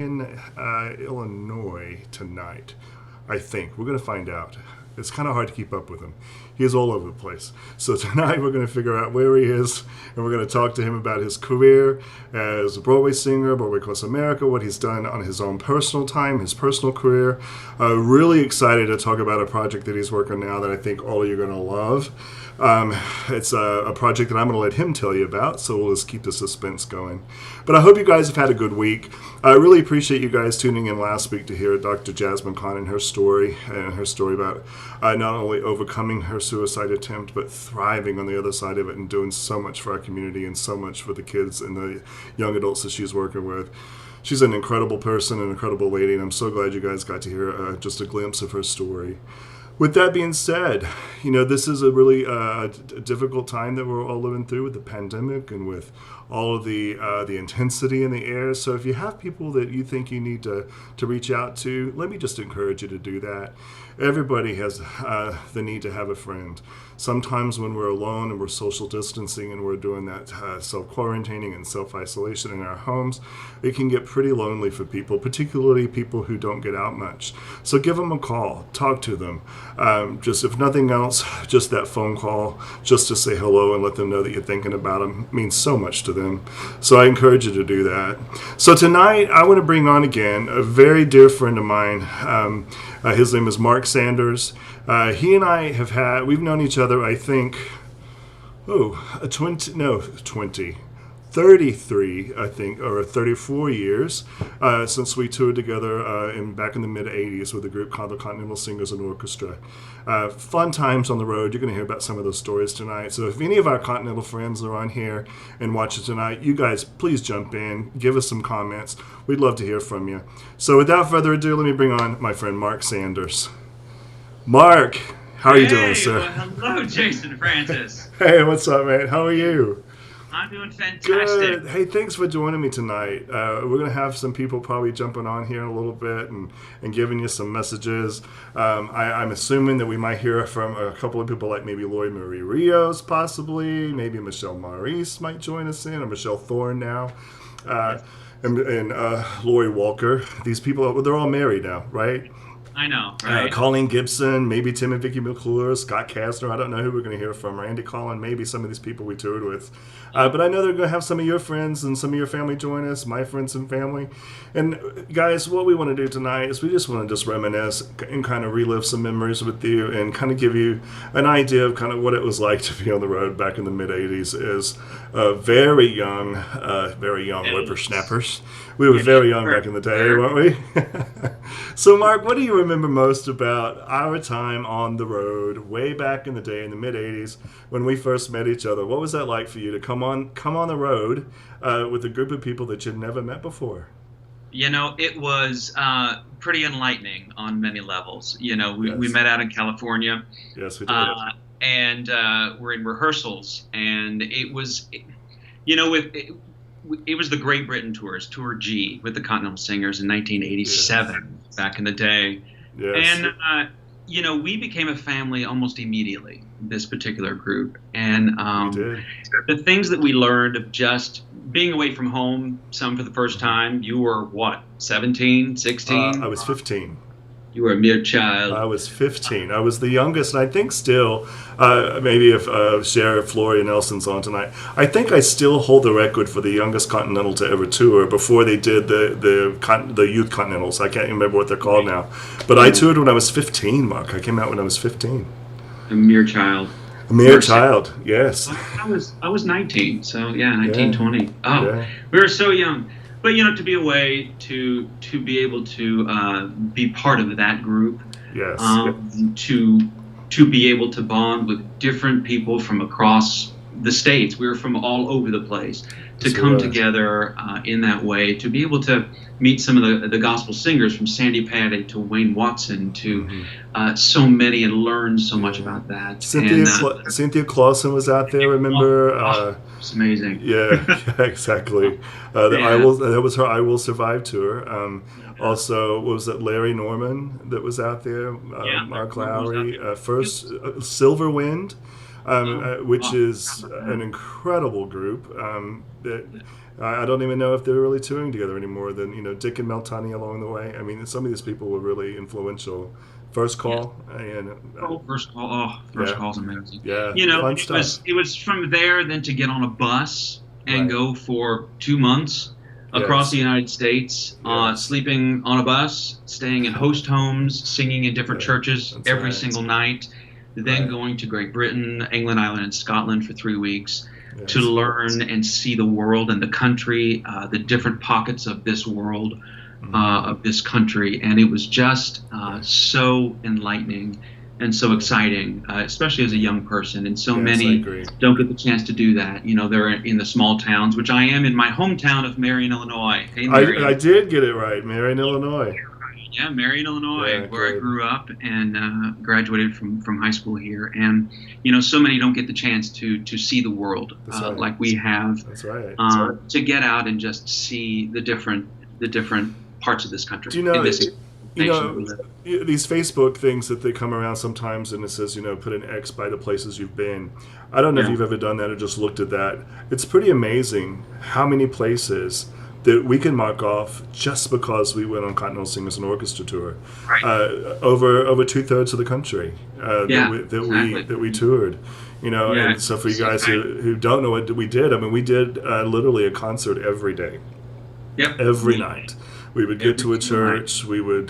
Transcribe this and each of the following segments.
in Illinois tonight. I think we're going to find out. It's kind of hard to keep up with him. He is all over the place. So tonight we're going to figure out where he is, and we're going to talk to him about his career as a Broadway singer, Broadway Across America, what he's done on his own personal time, his personal career. Really excited to talk about a project that he's working on now that I think all of you are going to love. It's a project that I'm going to let him tell you about, so we'll just keep the suspense going. But I hope you guys have had a good week. I really appreciate you guys tuning in last week to hear Dr. Jasmine Khan and her story about not only overcoming her suicide attempt, but thriving on the other side of it and doing so much for our community and so much for the kids and the young adults that she's working with. She's an incredible person, an incredible lady, and I'm so glad you guys got to hear just a glimpse of her story. With that being said, this is a really difficult time that we're all living through with the pandemic and with all of the intensity in the air. So if you have people that you think you need to reach out to, let me just encourage you to do that. Everybody has the need to have a friend. Sometimes when we're alone and we're social distancing and we're doing that self-quarantining and self-isolation in our homes, it can get pretty lonely for people, particularly people who don't get out much. So give them a call, talk to them. Just if nothing else, just that phone call, just to say hello and let them know that you're thinking about them means so much to them. So I encourage you to do that. So tonight I want to bring on again a very dear friend of mine. His name is Mark Sanders. He and I we've known each other, I think, 33, I think, or 34 years since we toured together back in the mid-'80s with a group called the Continental Singers and Orchestra. Fun times on the road. You're going to hear about some of those stories tonight. So if any of our Continental friends are on here and watching tonight, you guys please jump in, give us some comments. We'd love to hear from you. So without further ado, let me bring on my friend Mark Sanders. Mark, how are you doing, sir? Well, hello, Jason Francis. Hey, what's up, man? How are you? I'm doing fantastic. Good. Hey, thanks for joining me tonight. We're going to have some people probably jumping on here in a little bit and giving you some messages. I'm assuming that we might hear from a couple of people like maybe Lori Marie Rios, possibly. Maybe Michelle Maurice might join us in, or Michelle Thorne now. And Lori Walker. These people, they're all married now, right? I know, right? Colleen Gibson, maybe Tim and Vicky McClure, Scott Kastner. I don't know who we're going to hear from. Randy Collin, maybe some of these people we toured with. But I know they're going to have some of your friends and some of your family join us, my friends and family. And guys, what we want to do tonight is we just want to just reminisce and kind of relive some memories with you and kind of give you an idea of kind of what it was like to be on the road back in the mid-'80s as very young whippersnappers. We were very young back in the day, weren't we? So, Mark, what do you remember most about our time on the road way back in the day in the mid-'80s when we first met each other? What was that like for you to come on the road with a group of people that you'd never met before? It was pretty enlightening on many levels. We met out in California. Yes, we did. And we're in rehearsals, and it was the Great Britain tours, Tour G, with the Continental Singers in 1987, back in the day. Yes. And, we became a family almost immediately, this particular group. And the things that we learned of just being away from home, some for the first time. You were, what, 17, 16? I was 15. You were a mere child. I was 15. I was the youngest, and I think still, maybe if Sheriff Floria Nelson's on tonight, I think I still hold the record for the youngest Continental to ever tour before they did the Youth Continentals. I can't remember what they're called now. But I toured when I was 15, Mark. I came out when I was 15. A mere child. A mere child, yes. I was 19, so yeah, 19, 20. Oh, yeah. We were so young. But to be away, to be able to be part of that group, yes, to be able to bond with different people from across the states. We were from all over the place. To come together in that way, to be able to meet some of the gospel singers from Sandy Patty to Wayne Watson to so many, and learn so much about that. Cynthia Clausen was out there, remember? It's amazing. Yeah, exactly. That was her I Will Survive tour. Also, what was it, Larry Norman that was out there? Mark Lowry. First, Silver Wind. which is an incredible group. That I don't even know if they're really touring together anymore. Than Dick and Mel Tunney along the way. I mean, some of these people were really influential. First Call and First Call. Oh, First yeah, Call's amazing. yeah, fun It stuff. was from there then to get on a bus and Right. go for 2 months across Yes. the United States, Yes. sleeping on a bus, staying in host homes, singing in different Yeah, churches that's every right. single night, then Right. going to Great Britain, England, Ireland, and Scotland for 3 weeks to Yes. learn and see the world and the country, the different pockets of this world, of this country. And it was just so enlightening and so exciting, especially as a young person. And so Yes, I many agree. don't get the chance to do that. They're in the small towns, which I am in my hometown of Marion, Illinois. Hey, Marion. I did get it right, Marion, Illinois. Yeah, Marion, Illinois, Yeah, where I good. grew up and graduated from high school here. And so many don't get the chance to see the world That's right. like we have, That's right. to get out and just see the different parts of this country. Do you know? in this You nation know, we live. these Facebook things that they come around sometimes, and it says, put an X by the places you've been. I don't know if Yeah. you've ever done that or just looked at that. It's pretty amazing how many places that we can mark off just because we went on Continental Singers and Orchestra tour. Right. Over 2/3 of the country Yeah, that exactly. we toured. Yeah, And so for you guys who don't know what we did, I mean, we did literally a concert every day. Yep. Every night. We would get to a Every single night. church. We would,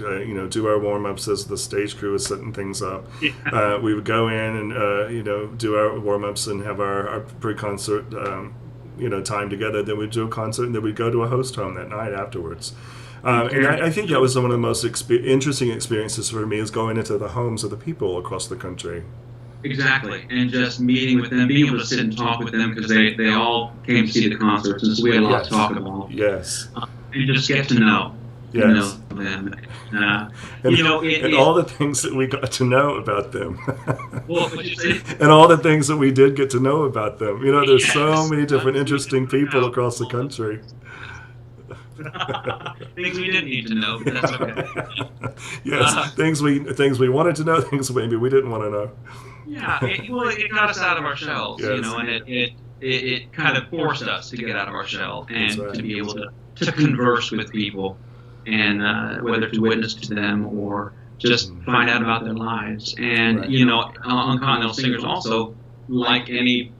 do our warm-ups as the stage crew was setting things up. Yeah. We would go in and, do our warm-ups and have our pre-concert, time together. Then we'd do a concert, and then we'd go to a host home that night afterwards. And I think that was one of the most interesting experiences for me, is going into the homes of the people across the country. Exactly, and just meeting with them, being able to sit and talk with them, because they all came to see the concerts, and so we had a lot to talk about. Yes. And just get to know, Yes. them. And, It, and all the things that we got to know about them. well, what you say? And all the things that we did get to know about them. There's so Yes. many different interesting people across the country. Things we didn't need to know, but that's okay. Yes, things we wanted to know, things maybe we didn't want to know. Yeah, it got us out of our shells, Yes. and it kind of forced us to get out of our shell and That's right. to be able to converse with people, and whether to witness to them or just find out about their lives. And Right. on Continental Singers also, like any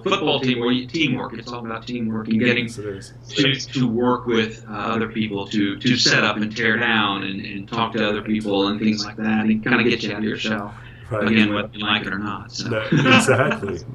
football team, where teamwork. It's all about teamwork and getting Yes, it is. to work with other people, to set up and tear down and talk to other people and things like that, and kind of get you out of your shell. Right. Again, whether you like it or not. So. No,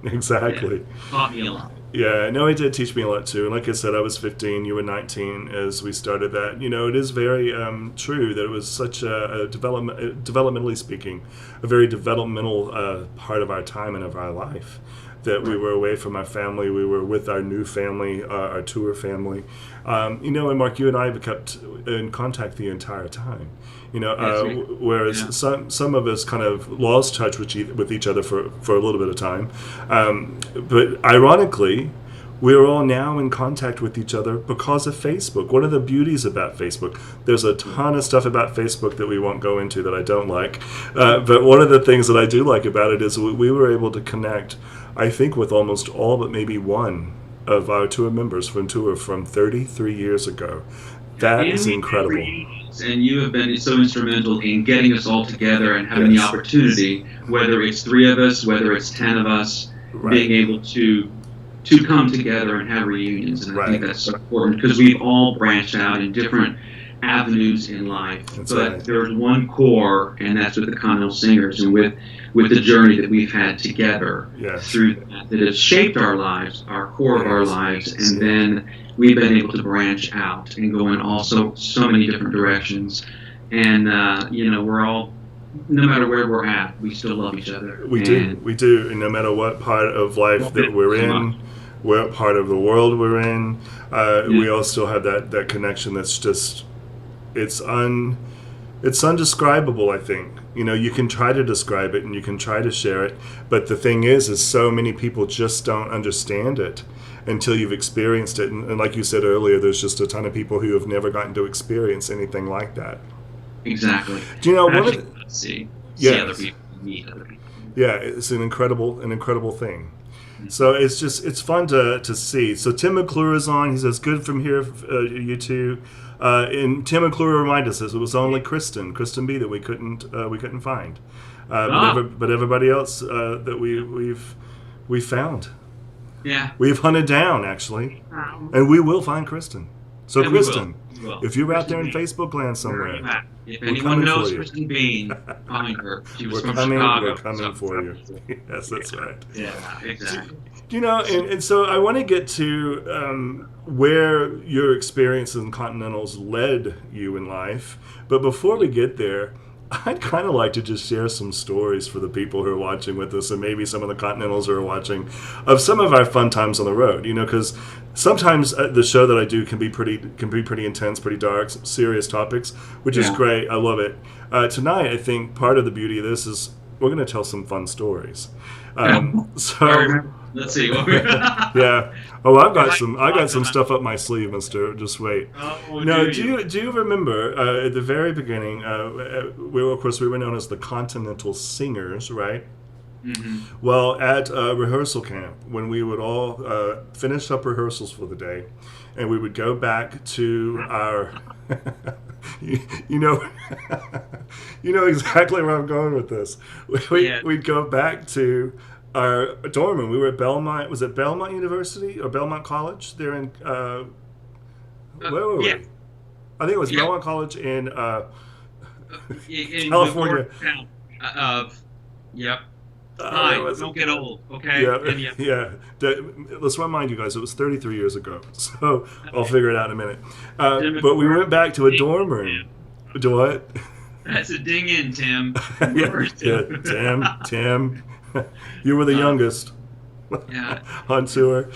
exactly. Taught me a lot. Yeah, no, it did teach me a lot too. And like I said, I was 15, you were 19 as we started that. It is very true that it was such a developmentally speaking, a very developmental part of our time and of our life. That we were away from our family, we were with our new family, our tour family. And Mark, you and I have kept in contact the entire time. Whereas some of us kind of lost touch with each other for a little bit of time. But ironically, we're all now in contact with each other because of Facebook. One of the beauties about Facebook, there's a ton of stuff about Facebook that we won't go into that I don't like. But one of the things that I do like about it is we were able to connect, I think, with almost all but maybe one of our tour members from 33 years ago. That is incredible. And you have been so instrumental in getting us all together and having the opportunity, whether it's 3 of us, whether it's 10 of us, Right. being able to come together and have reunions. And I think Right. that's so important, because we've all branched out in different avenues in life. That's but right. there's one core, and that's with the Continental Singers, and with the journey that we've had together Yes. through that has shaped our lives, our core of our Yes. lives, and then we've been able to branch out and go in also so many different directions. And we're all, no matter where we're at, we still love each other. We do, and no matter what part of life that we're in, what part of the world we're in, we all still have that connection that's just, it's undescribable, I think. You can try to describe it and you can try to share it, but the thing is so many people just don't understand it until you've experienced it. And like you said earlier, there's just a ton of people who have never gotten to experience anything like that. Exactly. Do you know And one of actually, see Yes. other people, meet other people. Yeah, it's an incredible thing. So it's fun to see. So Tim McClure is on. He says, "Good from here, you two." And Tim McClure reminded us it was only Kristen B that we couldn't find, but everybody else that we've found. Yeah, we've hunted down actually, and we will find Kristen. So and Kristen, we will. if you're Kristen out there in Bean. Facebook land somewhere, If we're anyone coming knows for you. Kristen Bean, find her. She was We're from Chicago. coming for you. Yes, that's right. Yeah, exactly. You know, and so I want to get to where your experiences in Continentals led you in life. But before we get there, I'd kind of like to just share some stories for the people who are watching with us, and maybe some of the Continentals who are watching, of some of our fun times on the road. You know, because sometimes the show that I do can be pretty intense, pretty dark, some serious topics, which is great. I love it. Tonight, I think part of the beauty of this is we're going to tell some fun stories. So. Let's see. Yeah. Oh, I got some stuff up my sleeve, Mister. Just wait. Oh, No, do you remember at the very beginning? We were known as the Continental Singers, right? Mm-hmm. Well, at rehearsal camp, when we would all finish up rehearsals for the day, and we would go back to our, you know, you know exactly where I'm going with this. We'd go back to our dorm room. We were at Belmont. Was it Belmont University or Belmont College? There in where were we? I think it was Belmont College in California. Yep. Don't get old, okay? Yeah. Let's remind you guys, it was 33 years ago. So I'll figure it out in a minute. But we went back to a dorm room. Do what? That's a ding in, Tim. Tim. You were the youngest on tour.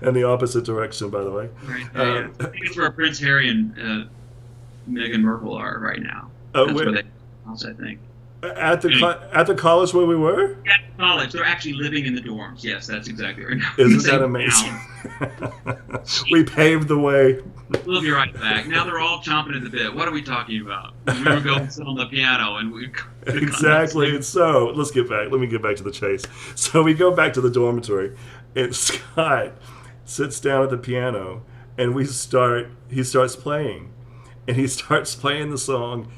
In the opposite direction, by the way. Right. I think it's where Prince Harry and Meghan Markle are right now. That's where they are, I think. At the college where we were? At college. They're actually living in the dorms. Yes, that's exactly right. Isn't that amazing? We paved the way. We'll be right back. Now they're all chomping at the bit. What are we talking about? We were going to sit on the piano and we... Exactly. So let's get back. Let me get back to the chase. So we go back to the dormitory, and Scott sits down at the piano, and he starts playing. And he starts playing the song,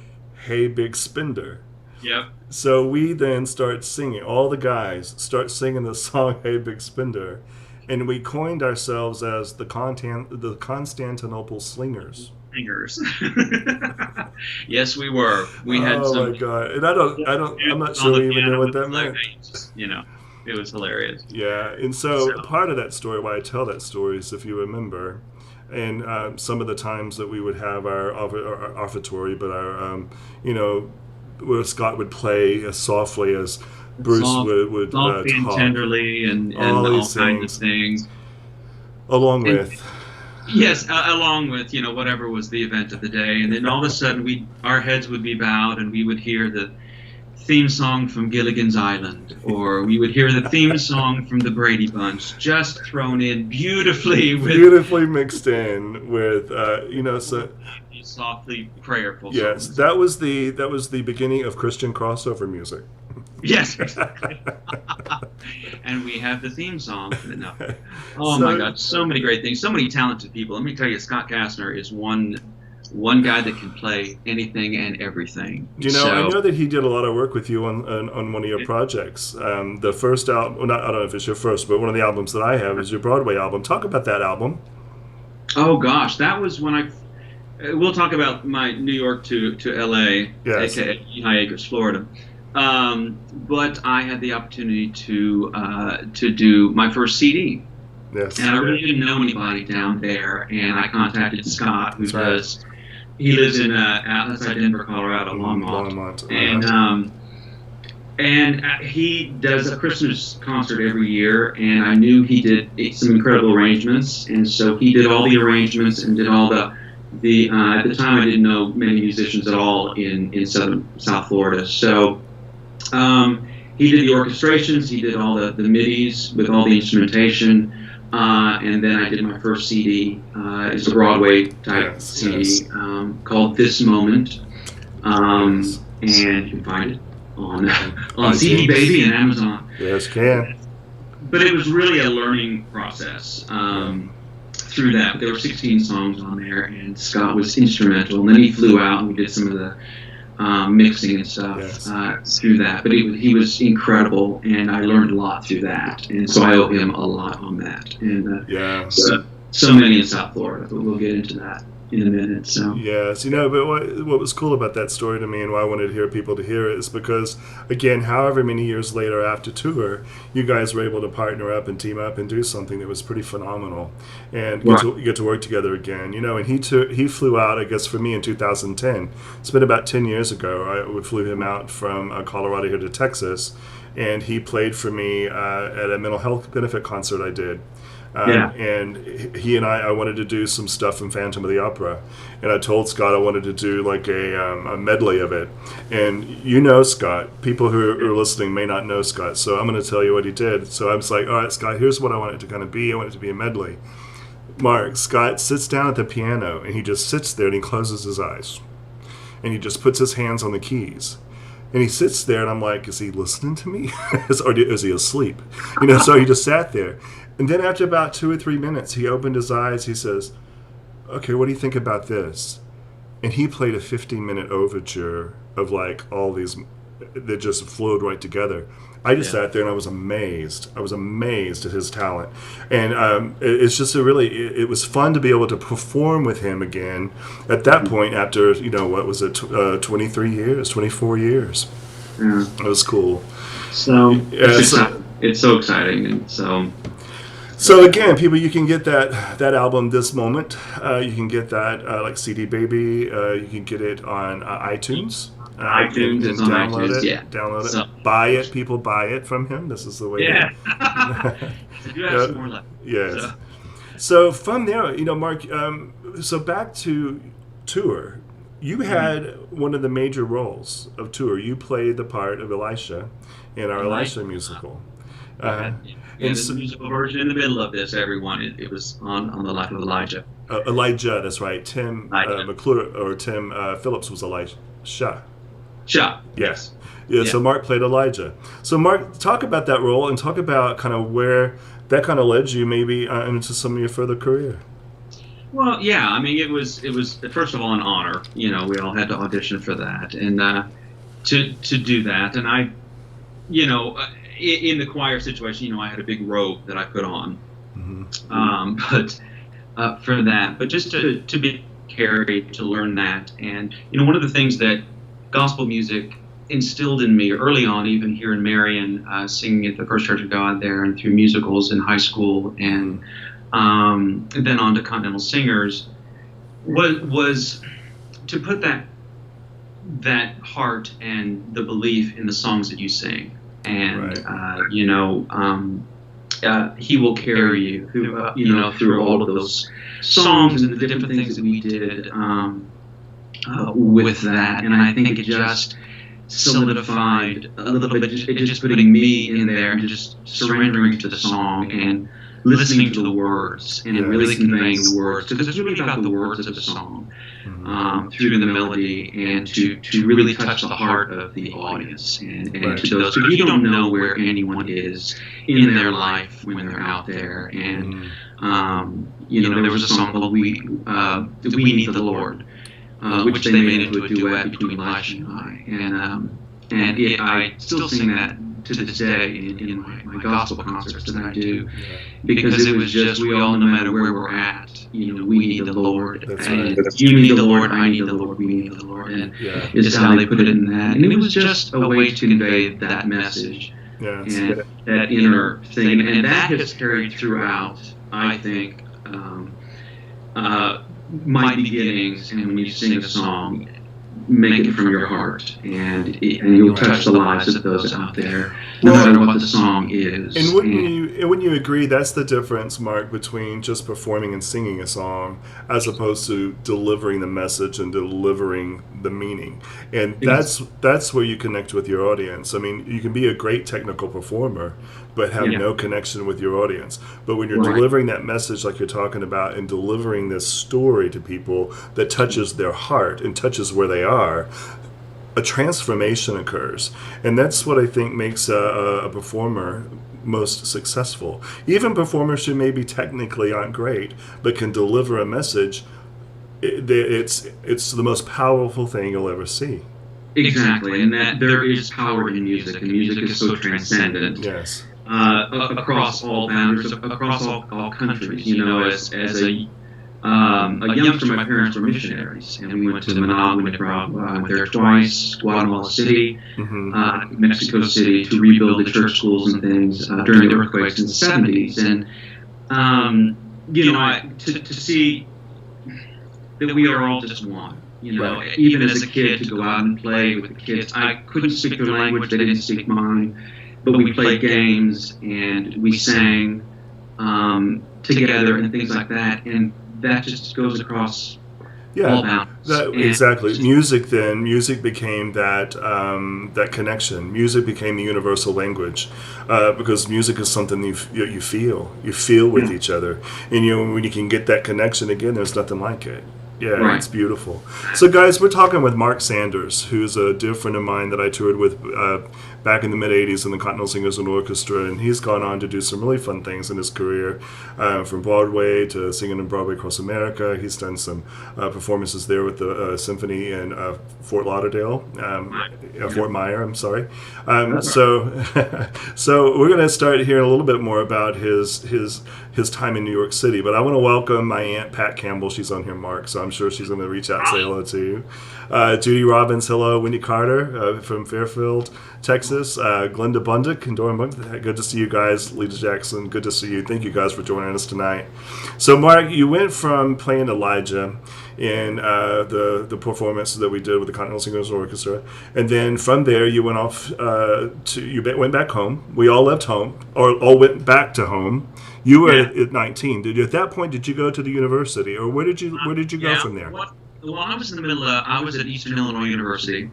Hey Big Spender. Yep. So we then start singing. All the guys start singing the song "Hey Big Spender," and we coined ourselves as the Constantinople Slingers. Slingers. Yes, we were. We had some. Oh my god! And I'm not sure we even knew what that meant. You know, it was hilarious. Yeah, and so part of that story, why I tell that story, is if you remember, and some of the times that we would have our offertory, but our where Scott would play as softly as Bruce would talk. And tenderly and all kinds of things. Along with whatever was the event of the day. And then all of a sudden our heads would be bowed and we would hear the theme song from Gilligan's Island, or we would hear the theme song from the Brady Bunch, just thrown in beautifully mixed in with softly prayerful. Yes, songs. that was the beginning of Christian crossover music. Yes, exactly. And we have the theme song. My God, so many great things, so many talented people. Let me tell you, Scott Kastner is one guy that can play anything and everything. I know that he did a lot of work with you on one of your projects. The first album, I don't know if it's your first, but one of the albums that I have is your Broadway album. Talk about that album. Oh gosh, that was when we'll talk about my New York to LA, yes. aka High Acres, Florida. But I had the opportunity to do my first CD. Yes. And I really didn't know anybody down there, and I contacted Scott, who he lives in outside Denver, Colorado, Longmont. And he does a Christmas concert every year, and I knew he did some incredible arrangements, and so he did all the arrangements and did all the at the time I didn't know many musicians at all in South Florida. So he did the orchestrations, he did all the MIDIs with all the instrumentation, and then I did my first CD. It's a Broadway type CD called This Moment, and you can find it on CD Baby and Amazon. Yes, can. But it was really a learning process through that. There were 16 songs on there, and Scott was instrumental. And then he flew out and we did some of the mixing and stuff through that. But he was incredible, and I learned a lot through that. And so I owe him a lot on that. And so many in South Florida, but we'll get into that in a minute. So yes, but what was cool about that story to me, and why I wanted to hear people to hear it, is because, again, however many years later after tour, you guys were able to partner up and team up and do something that was pretty phenomenal, and get to work together again. And he flew out, I guess, for me in 2010. It's been about 10 years ago. I flew him out from Colorado here to Texas, and he played for me at a mental health benefit concert I did. And he and I wanted to do some stuff from Phantom of the Opera, and I told Scott I wanted to do like a medley of it. And Scott, people who are listening may not know Scott, so I'm going to tell you what he did. So I was like, all right, Scott, here's what I want it to kind of be. I want it to be a medley. Scott sits down at the piano, and he just sits there and he closes his eyes, and he just puts his hands on the keys. And he sits there, and I'm like, is he listening to me? Or is he asleep? So he just sat there. And then after about 2 or 3 minutes, he opened his eyes. He says, okay, what do you think about this? And he played a 15-minute overture of like all these that just flowed right together. I just sat there and I was amazed. I was amazed at his talent. And it's just it was fun to be able to perform with him again at that point after, what was it, 23 years, 24 years. Yeah. It was cool. So, it's so exciting. And so again, people, you can get that album this moment. You can get that like CD Baby. You can get it on iTunes. iTunes and download it. Yeah. Download it. So, buy it. People buy it from him. This is the way. Yeah. You have some more left. Yes. So from there, Mark. So back to tour. You had one of the major roles of tour. You played the part of Elisha in our Elisha musical. And the musical version in the middle of this, everyone, it was on the life of Elijah. Elijah, that's right. Tim McClure or Tim Phillips was Elisha. Yes. Yeah, so Mark played Elijah. So Mark, talk about that role and talk about kind of where that kind of led you maybe into some of your further career. Well, yeah, I mean, it was first of all an honor. We all had to audition for that, and to do that, and I, in the choir situation, I had a big robe that I put on, but for that, but just to be carried, to learn that, and one of the things that gospel music instilled in me early on, even here in Marion, singing at the First Church of God there, and through musicals in high school, and then on to Continental Singers, was to put that heart and the belief in the songs that you sing. And he will carry you through, through all of those songs and the different things that we did with that. And I think it just solidified a little bit, it just putting me in there and just surrendering to the song and listening to the words and really conveying the words, because it's really about the words of the song through the melody, and to really touch the heart of the audience and to those, because you don't know where anyone is in their life when they're out there. And there was a song called "We Need the Lord," which they made into a duet between Elisha and I, and I still sing that to this day in my gospel concerts that I do, because it was just, we all, no matter where we're at, we need the Lord. And you need the Lord, I need the Lord, we need the Lord. And is how they put it in that. And it was just a way to convey that message and that inner thing. And that has carried throughout, I think, my beginnings. And when you sing a song, make it from your heart, and you'll touch the lives of those out there, no matter what the song is. And wouldn't you agree that's the difference, Mark, between just performing and singing a song as opposed to delivering the message and delivering the meaning? And that's where you connect with your audience. I mean, you can be a great technical performer, but have no connection with your audience. But when you're delivering that message like you're talking about, and delivering this story to people that touches their heart and touches where they are, a transformation occurs, and that's what I think makes a performer most successful. Even performers who maybe technically aren't great but can deliver a message, it's the most powerful thing you'll ever see. Exactly, and that there is power in music, and music is so transcendent. Yes. Across all boundaries, across all countries. You know, as a youngster, my parents were missionaries, and we went to Managua, Nicaragua. I went there twice, Guatemala City, Mexico City, to rebuild the church schools and things during the earthquakes in the 70s. And, you know, to see that we are all just one. You know, even as a kid, to go out and play with the kids. I couldn't speak their language; they didn't speak mine. But we played games and we sang together and things like that, and that just goes across all boundaries. Exactly. Music became that that connection. Music became the universal language because music is something you feel with each other, and when you can get that connection again, there's nothing like it. Yeah, It's beautiful. So, guys, we're talking with Mark Sanders, who's a dear friend of mine that I toured with back in the mid-'80s in the Continental Singers and Orchestra, and he's gone on to do some really fun things in his career, from Broadway to singing in Broadway across America. He's done some performances there with the symphony in Fort Lauderdale, Fort Myer, I'm sorry. So we're going to start hearing a little bit more about his time in New York City, but I want to welcome my Aunt Pat Campbell. She's on here, Mark, so I'm sure she's going to reach out and say hello to you. Judy Robbins, hello. Wendy Carter from Fairfield, Texas. Glenda Bundick and Doran Bundick. Good to see you guys. Lita Jackson, good to see you. Thank you guys for joining us tonight. So, Mark, you went from playing Elijah in the performance that we did with the Continental Singers Orchestra, and then from there you went off went back home. We all left home, or all went back to home. You were at 19. At that point, did you go to the university, or where did you go from there? Well, I was in the middle of. I was at Eastern Illinois University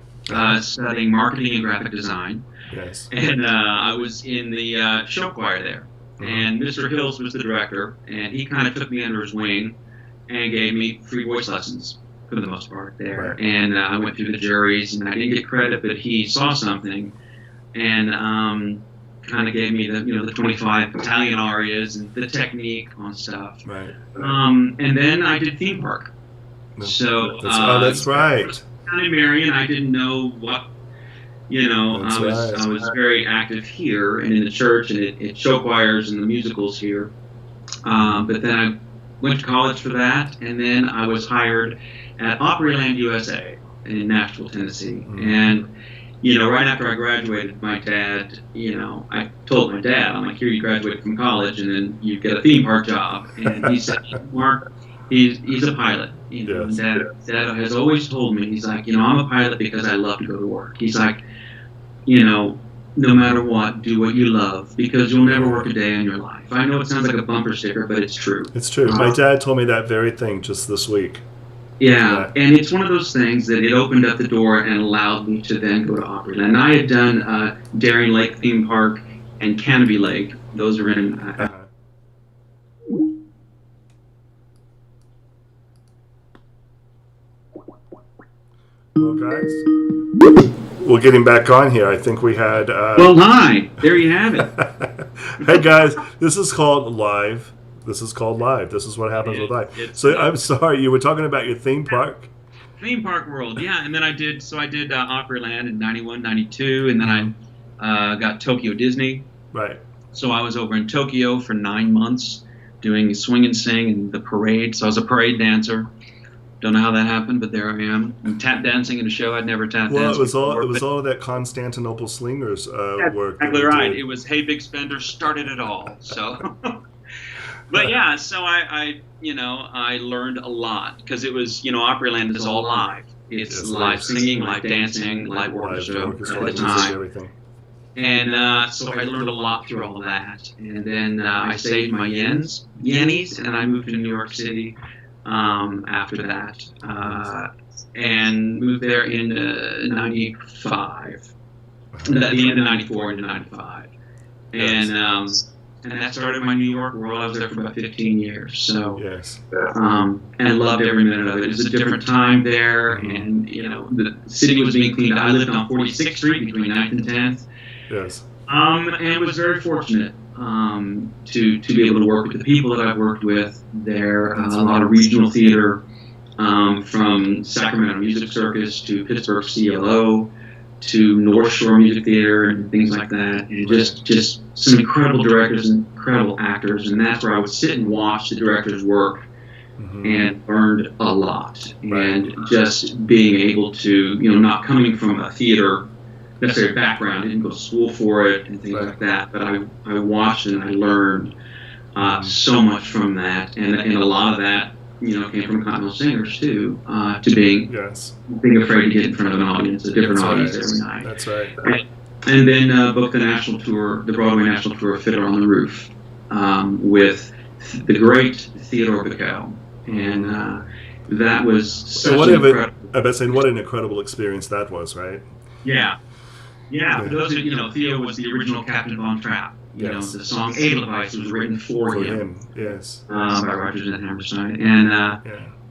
studying marketing and graphic design. Yes. And I was in the show choir there. And Mr. Hills was the director, and he kind of took me under his wing and gave me free voice lessons for the most part there. Right. And I went through the juries, and I didn't get credit, but he saw something, and kind of gave me the 25 Italian arias and the technique on stuff. Right. And then I did theme park. So that's right. County Marion, I didn't know what. I was very active here and in the church and at show choirs and the musicals here. But then I went to college for that, and then I was hired at Opryland USA in Nashville, Tennessee. And right after I graduated, my dad, I told my dad, I'm like, here, you graduated from college, and then you get a theme park job. And he said, Mark, he's a pilot. Yes. Dad has always told me, he's like, I'm a pilot because I love to go to work. He's like, no matter what, do what you love, because you'll never work a day in your life. I know it sounds like a bumper sticker, but it's true. It's true. My dad told me that very thing just this week. Yeah, and it's one of those things that it opened up the door and allowed me to then go to Opryland. And I had done Darien Lake Theme Park and Canopy Lake. Those are in... Well, guys, we're getting back on here. I think we had... Well, hi. There you have it. Hey, guys, this is called live. This is what happens with live. So I'm sorry, you were talking about your theme park? Theme park world, yeah. And then I did Opryland in 91, 92, and then I got Tokyo Disney. Right. So I was over in Tokyo for 9 months doing Swing and Sing and the parade. So I was a parade dancer. Don't know how that happened, but there I am. I'm tap dancing in a show I'd never tap danced. Well, it was all of that Constantinople Slingers work. Exactly right. It was Hey Big Spender started it all. So, but yeah, so I learned a lot because it was Opryland is all live. It's live singing, live dancing, live orchestra at the time. Everything. And so I learned a lot through all that. And then I saved my yennies, and I moved to New York City. After that, and moved there in 95, at the end of 94 into 95, and and that started my New York world. I was there for about 15 years. So, Yes. and loved every minute of it. It was a different time there, and the city was being cleaned. I lived on 46th Street between 9th and 10th. Yes. And was very fortunate to be able to work with the people that I've worked with there. A lot of regional theater, from Sacramento Music Circus to Pittsburgh CLO to North Shore Music Theater and things like that, and just some incredible directors and incredible actors. And that's where I would sit and watch the directors work, and learned a lot. And just being able to, not coming from a theater necessary background, I didn't go to school for it and things like that, but I watched and I learned so much from that, and a lot of that came from Continental singers too, to being afraid to get in front of an audience, a different audience every night. That's right. And then booked the national tour, the Broadway national tour of Fiddler on the Roof, with the great Theodore Bikel, and that was such what an incredible experience that was, right? Yeah. For those of Theo was the original Captain Von Trapp. The song Edelweiss was written for him. Yes. By Rodgers and Hammerstein, and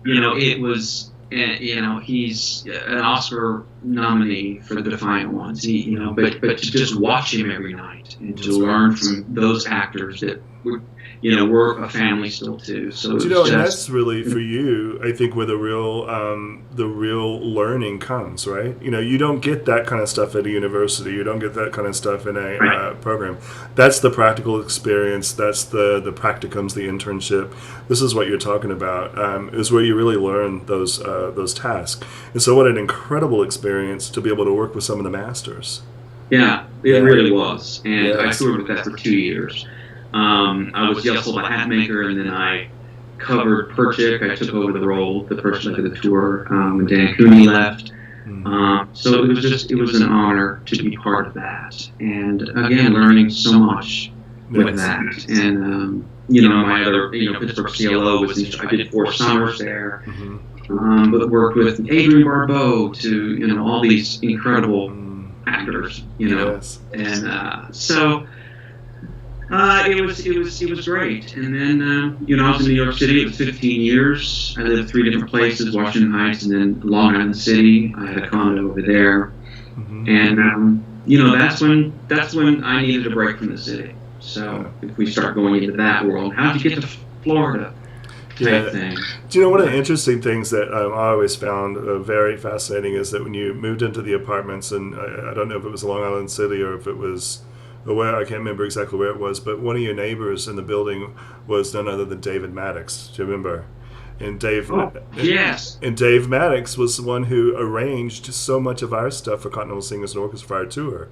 it was, he's an Oscar nominee for The Defiant Ones. But to just watch him every night and to learn from those actors that we're a family still too. So and that's really for you, I think, where the real learning comes, right? You don't get that kind of stuff at a university. You don't get that kind of stuff in a program. That's the practical experience. That's the practicums, the internship. This is what you're talking about. Is where you really learn those tasks. And so, what an incredible experience to be able to work with some of the masters. Yeah, it really was. And I toured with that for 2 years. I was Yesel, the hat maker, and then I covered Perchik. I took over the role, the first leg of the tour, when Dan Cooney left. So it was an honor to be part of that. And again, learning so much with that. And, my other, Pittsburgh CLO was, I did 4 summers there, but worked with Adrienne Barbeau to, all these incredible actors, and so it was great. And then I was in New York City. It was 15 years. I lived 3 different places: Washington Heights, and then Long Island City. I had a condo over there, and that's when I needed a break from the city. So if we start going into that world, how'd you get to Florida? Thing. Do you know, one of the interesting things that I always found very fascinating is that when you moved into the apartments, and I don't know if it was Long Island City or if it was where, I can't remember exactly where it was, but one of your neighbors in the building was none other than David Maddox. Do you remember? And Dave, yes. And Dave Maddox was the one who arranged so much of our stuff for Continental Singers and Orchestra for our tour.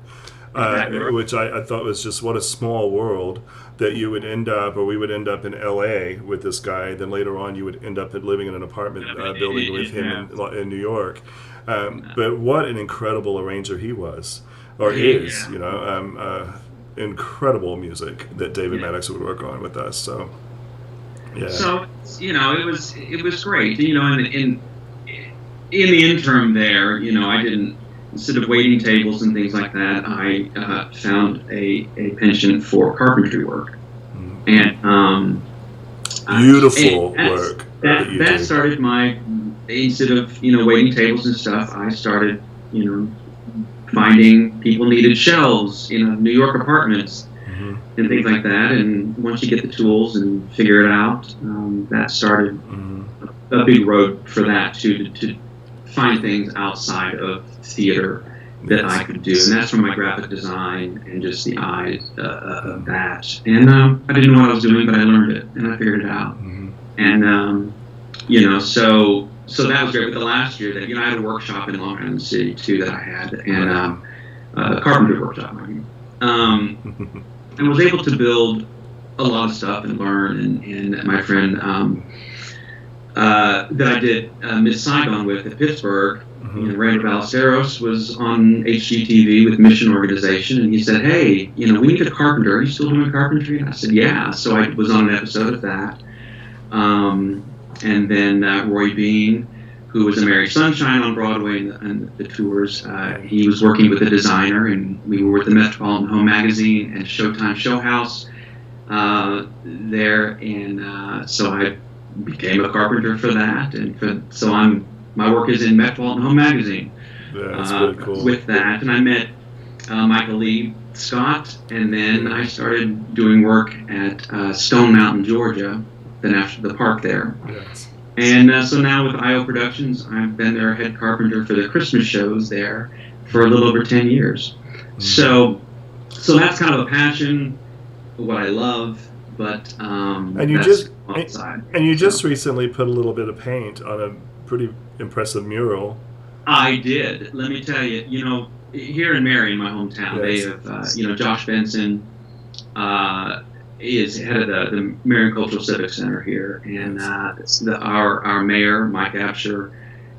Which I thought was just, what a small world, that you would end up, or we would end up in L.A. with this guy. Then later on, you would end up living in an apartment building with him in New York. But what an incredible arranger he was, or is. Incredible music that David Maddox would work on with us. So, yeah. So it was great. In the interim there, I didn't. Instead of waiting tables and things like that, I found a penchant for carpentry work, and beautiful work. That started my, instead of waiting tables and stuff, I started finding people needed shelves, New York apartments and things like that. And once you get the tools and figure it out, that started a big road for that to find things outside of theater that I could do, and that's from my graphic design and just the eye of that. And I didn't know what I was doing, but I learned it and I figured it out. And so that was great. But the last year that I had a workshop in Long Island City too that I had, and a carpentry workshop, and was able to build a lot of stuff and learn. And my friend that I did Miss Saigon with at Pittsburgh, Randy Ballesteros, was on HGTV with Mission Organization, and he said, "Hey, we need a carpenter. Are you still doing carpentry?" And I said, "Yeah." So I was on an episode of that. And then Roy Bean, who was a Mary Sunshine on Broadway and the tours, he was working with a designer, and we were with the Metropolitan Home Magazine and Showtime Show House. there, and so I became a carpenter for that, and so my work is in Metropolitan Home Magazine. Yeah, that's really cool. With that, and I met Michael Lee Scott, and then I started doing work at Stone Mountain, Georgia, the park there. Yes. And so now with IO Productions, I've been their head carpenter for the Christmas shows there for a little over 10 years. So that's kind of a passion, what I love, but and you just recently put a little bit of paint on a pretty impressive mural. I did. Let me tell you, here in Marion, my hometown, they have, Josh Benson is head of the Marion Cultural Civic Center here, and our mayor, Mike Absher,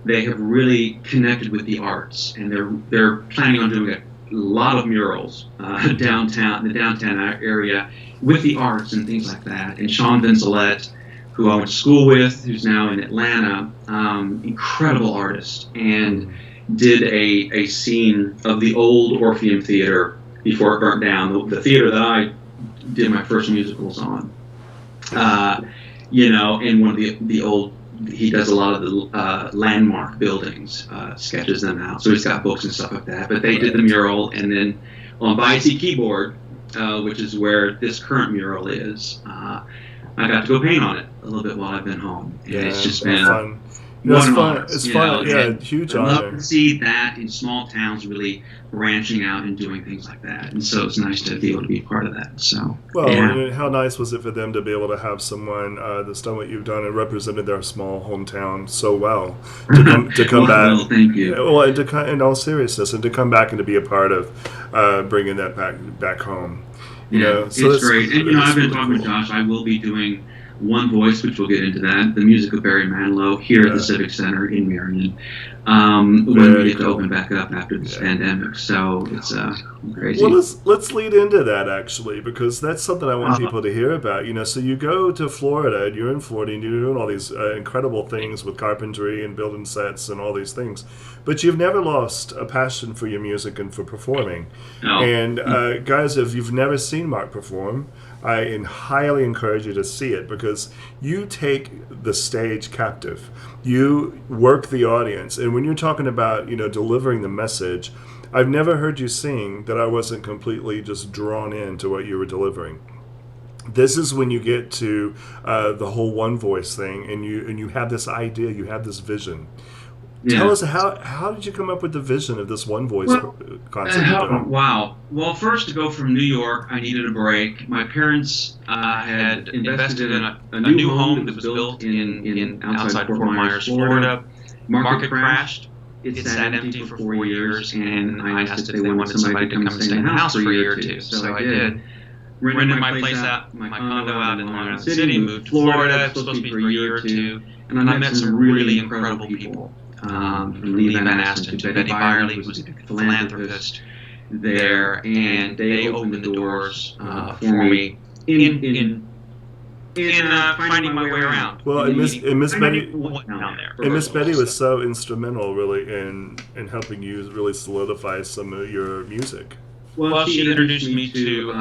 they have really connected with the arts, and they're planning on doing a lot of murals downtown, the downtown area, with the arts and things like that. And Sean Vincelette, who I went to school with, who's now in Atlanta, incredible artist, and did a scene of the old Orpheum Theater before it burnt down, the theater that I did my first musicals on. And one of the old, he does a lot of the landmark buildings, sketches them out. So he's got books and stuff like that. But they did the mural, and then on Biassy Keyboard, which is where this current mural is, I got to go paint on it a little bit while I've been home. And it's just been fun. It's fun. Yeah, huge honor. I love to see that in small towns really branching out and doing things like that. And so it's nice to be able to be a part of that. So, and how nice was it for them to be able to have someone that's done what you've done and represented their small hometown so well to come back. Well, thank you. Well, and in all seriousness, and to come back and to be a part of bringing that back home. So it's great. And I've been talking with Josh. I will be doing One Voice, which we'll get into that, the music of Barry Manilow here at the Civic Center in Marion, when we get to open back up after this pandemic. So it's crazy. Well, let's lead into that, actually, because that's something I want people to hear about. So you go to Florida, and you're in Florida, and you're doing all these incredible things with carpentry and building sets and all these things, but you've never lost a passion for your music and for performing. No. And guys, if you've never seen Mark perform, I highly encourage you to see it, because you take the stage captive. You work the audience. And when you're talking about, delivering the message, I've never heard you sing that I wasn't completely just drawn into what you were delivering. This is when you get to the whole One Voice thing, and you have this idea, you have this vision. Tell us, how did you come up with the vision of this One Voice concept? Wow. Well, first, to go from New York, I needed a break. My parents had invested in a new home that was built in outside Fort Myers, Florida. Market crashed. It sat empty for 4 years, and I asked if they wanted somebody to come and stay in the house for a year or two. So I did. Rented my place out, my condo out in Long Island City, moved to Florida. It was supposed to be for a year or two, and I met some really incredible people. From Lee Van Asten to Betty Byerly, who was a philanthropist there, and they opened the doors for me in finding my way around. Well, and Miss Betty was so instrumental, really, in helping you really solidify some of your music. Well, she introduced me to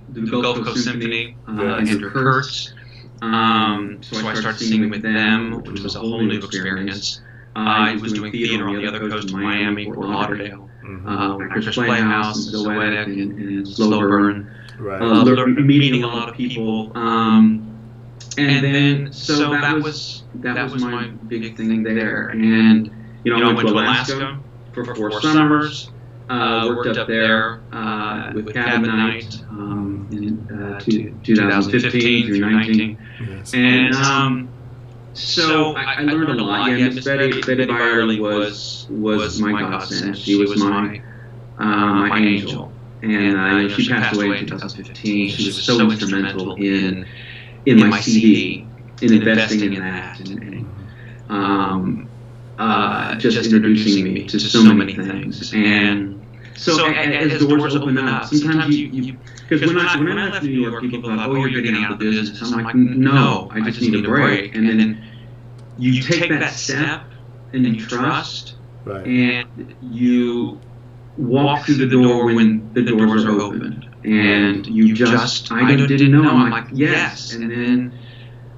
the Gulf Coast Symphony, Andrew Kurtz. So I started singing with them, which was a whole new experience. I was doing theater on the other coast of Miami, Fort Lauderdale, Actors Playhouse, and Zoetic, and Slow Burn. Right. Meeting a lot of people, and then so that was my big thing there. And I went to Alaska for 4 summers. Worked up there with Cabin Night in 2015 through 19, and so I learned a lot. Yeah, Miss Betty Byerly was my godsend. She was my angel, and she passed away in 2015. She was so instrumental in my CD, in investing in that, and just introducing me to so many things. And so as doors open up, sometimes you because when I left New York, people thought, oh, you're getting out of the business. I'm like, no, I just need a break. And then you take that step, and you trust, and you walk through the door when the doors are opened. and I didn't know. I'm like, yes. And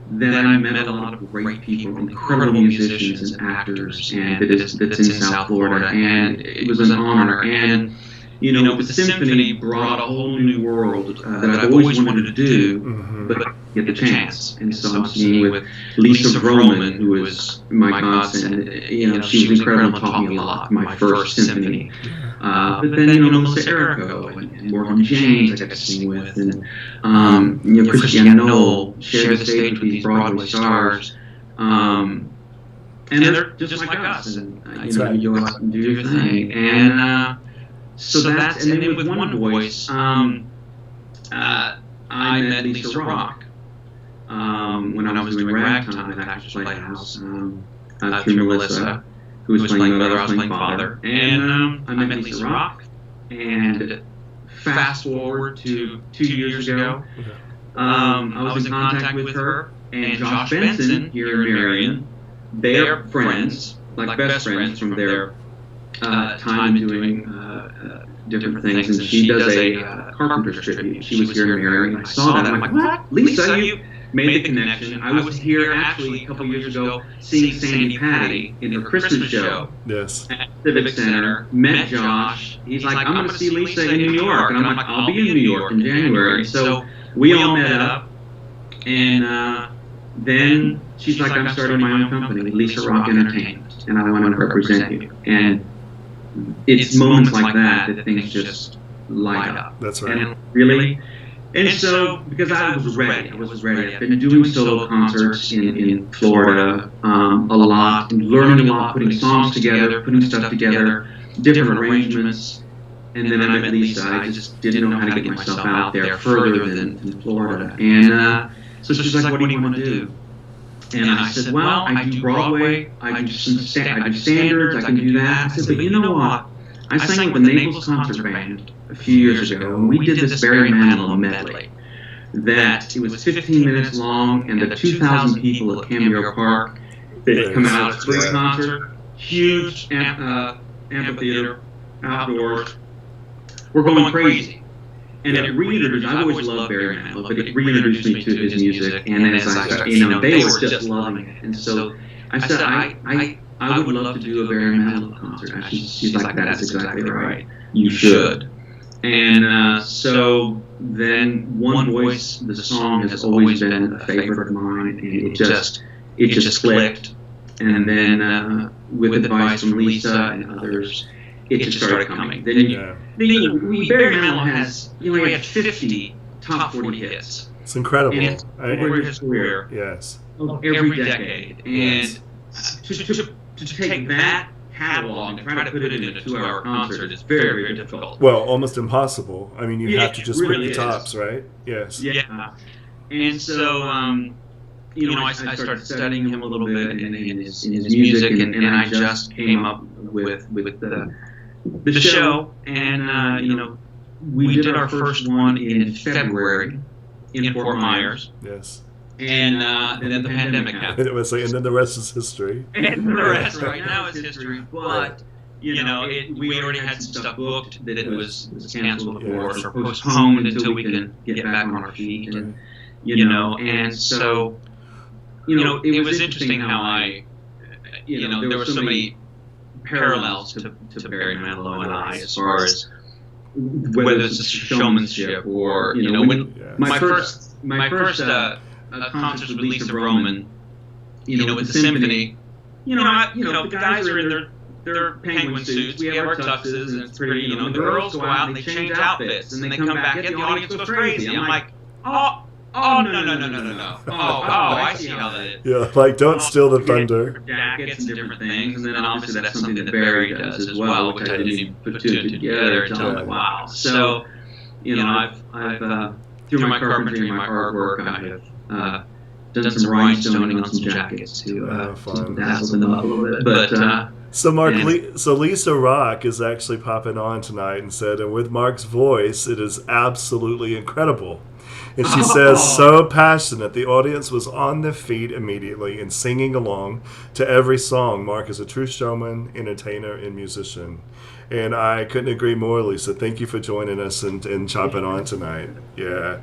then I met a lot of great people, incredible musicians and actors, and that's in South Florida, and it was an honor. And the symphony brought a whole new world that I've always wanted to do, but get the chance. And so I'm singing with Lisa Vroman, who was my godsend. She was incredible, taught me a lot. My first symphony. But then Melissa Errico and Morgan James I got to sing with, and Christiane Knoll, share the stage with these Broadway stars. And they're just like us, and you go out and do your thing. And so that's, and then with One Voice, I met Lisa Rock when I was doing Ragtime at Actors Playhouse through Melissa, who was playing Mother, I was playing Father. And I met Lisa Rock, and fast forward to 2 years ago, I was in contact with her and Josh Benson here in Marion. They're friends, like best friends from their time doing different things, and she does a Carpenter's tribute. She was here in Marion, and I saw that. I'm like, what? Lisa, you made the connection. I was here actually a couple years ago seeing Sandy Patty in her Christmas show at Civic Center. Met Josh. He's like, I'm going to see Lisa in New York. And I'm like, I'll be in New York in January. So we all met up, and then she's like, I'm starting my own company, Lisa Rock Entertainment, and I want to represent you. And it's moments like that things just light up. That's right. And really, and so because I was ready. I've been doing solo concerts in Florida a lot, and learning a lot, putting songs together, putting stuff together, different arrangements. And then I met Lisa. I just didn't know how to get myself out there further than Florida. And so she's like, what do you want to do? And I said, well, I do Broadway, I do standards, I can do that. I said, but you know what? I sang with the Naples Concert Band a few years ago, and we did this Barry Manilow medley. That it was 15 minutes long, and the 2,000 people at Cambio Park, they come out, it's a free concert, huge amphitheater, outdoors. We're going crazy. And it reintroduced, I've always loved Barry Manilow, but it reintroduced me to his music, and then as I started, they were just loving it. And so I said, I would love to do a Barry Manilow concert. And she's like, that's exactly right. You should. And so then One Voice, the song has always been a favorite of mine, and it just clicked. And then with advice from Lisa and others, it just started coming. Then Barry Manilow has, he had 50 top 40 hits. It's incredible. Over his career. Yes. Every decade. And to take that catalog and try to put it in a 2-hour concert is very, very difficult. Well, almost impossible. I mean, you have to just really pick the tops, right? Yes. Yeah. And so, I started studying him a little bit in his music, and I just came up with the show, and we did our first one in February in Fort Myers. Yes. And then the pandemic happened. And then the rest is history. And the rest right now is history. But we already had some stuff booked that it was canceled, of course, or postponed until we can get back on our feet. And and so it was interesting how there were so many parallels to Barry Manilow and I, as far as whether it's showmanship or when my first concert with Lisa Vroman, with the symphony, the guys are in their penguin suits, we have our tuxes, and it's pretty, the girls go out and they change outfits, and they come back in, the audience goes crazy. I'm like, no. I see how that is. Yeah, like, don't steal the thunder. Jackets and different things, and then obviously that's something that Barry does as well, which I didn't even put two and two together until I'm like, wow. So, I've through my carpentry and my artwork, I have done some rhinestoning on some jackets to dazzle them up a little bit. But so Mark, so Lisa Rock is actually popping on tonight and said, and with Mark's voice, it is absolutely incredible. And she says, so passionate, the audience was on their feet immediately and singing along to every song. Mark is a true showman, entertainer, and musician. And I couldn't agree more, Lisa. Thank you for joining us and chopping on tonight. Yeah.